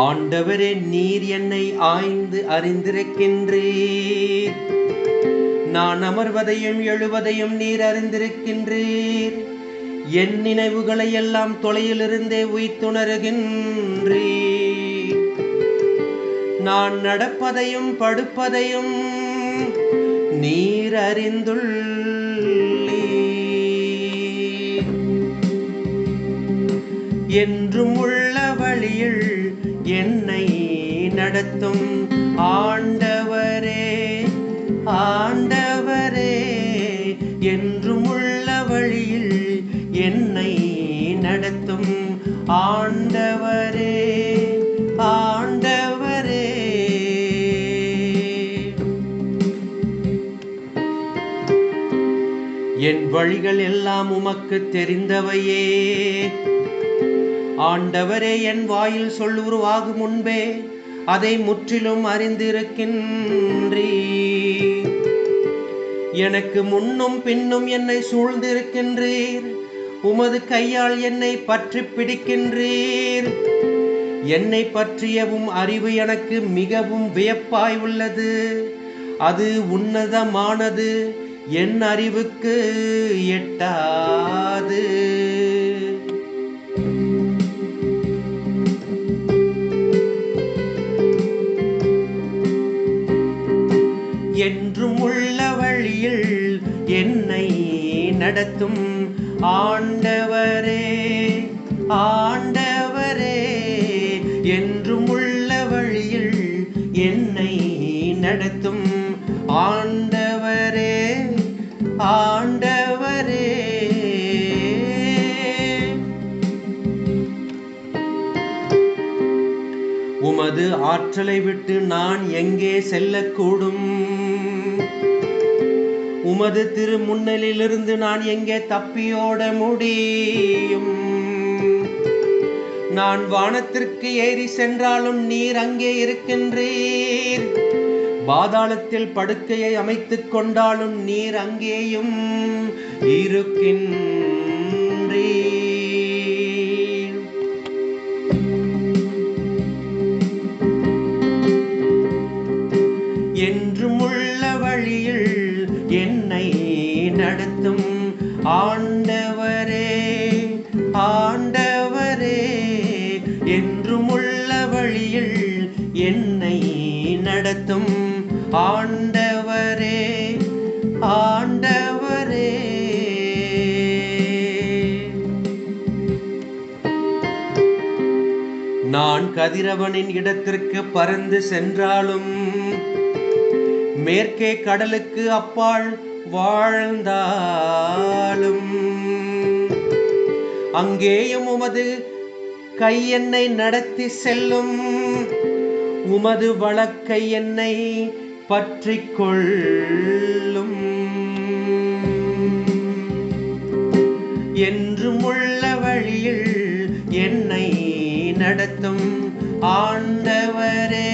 ஆண்டவரே, நீர் என்னை ஆய்ந்து அறிந்திருக்கின்றீர். நான் அமர்வதையும் எழுவதையும் நீர் அறிந்திருக்கின்றீர். என் நினைவுகளை எல்லாம் தொலையிலிருந்தே உய்த்துணர்கின்றீர். நான் நடப்பதையும் படுப்பதையும் நீர் அறிந்துள்ளீர். என்றும் உள்ள வழியில் என்னை நடத்தும் ஆண்டவரே, ஆண்டவரே. என்றும் உள்ள வழியில் என்னை நடத்தும் ஆண்டவரே, ஆண்டவரே. என் வழிகள் எல்லாம் உமக்கு தெரிந்தவையே. ஆண்டவரே, என் வாயில் சொல்லுருவாகும் முன்பே அதை முற்றிலும் அறிந்திருக்கின்றீர். எனக்கு முன்னும் பின்னும் என்னை சூழ்ந்திருக்கின்றீர். உமது கையால் என்னை பற்றி பிடிக்கின்றீர். என்னை பற்றியவும் அறிவு எனக்கு மிகவும் வியப்பாய் உள்ளது. அது உன்னதமானது, என் அறிவுக்கு எட்டாது. என்றும் உள்ள வழியில் என்னை நடத்தும் ஆண்டவரே, ஆண்டவரே. என்றும் உள்ள வழியில் என்னை நடத்தும் ஆண்டவரே, ஆண்டவரே. உமது ஆற்றலை விட்டு நான் எங்கே செல்லக்கூடும்? உமது திருமுன்னலிலிருந்து நான் எங்கே தப்பியோட முடியும்? நான் வானத்திற்கு ஏறி சென்றாலும் நீர் அங்கே இருக்கின்றீர். பாதாளத்தில் படுக்கையை அமைத்துக் கொண்டாலும் நீர் அங்கேயும் இருக்கின்றீர். என்றும் உள்ள வழியில் என்னை நடத்தும் ஆண்டவரே, ஆண்டவரே. என்றும் உள்ள வழியில் என்னை நடத்தும் ஆண்டவரே, ஆண்டவரே. நான் கதிரவனின் இடத்திற்கு பறந்து சென்றாலும், மேற்கே கடலுக்கு அப்பால் வாழ்ந்தாலும், அங்கேயும் உமது கை என்னை நடத்தி செல்லும். உமது வலக்கை என்னை பற்றி கொள்ளும். என்றும் உள்ள வழியில் என்னை நடத்தும் ஆண்டவரே,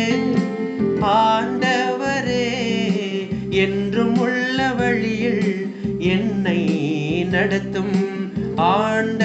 ஆண்டவரே. என்றும் உள்ள வழியில் என்னை நடத்தும் ஆண்டவரே.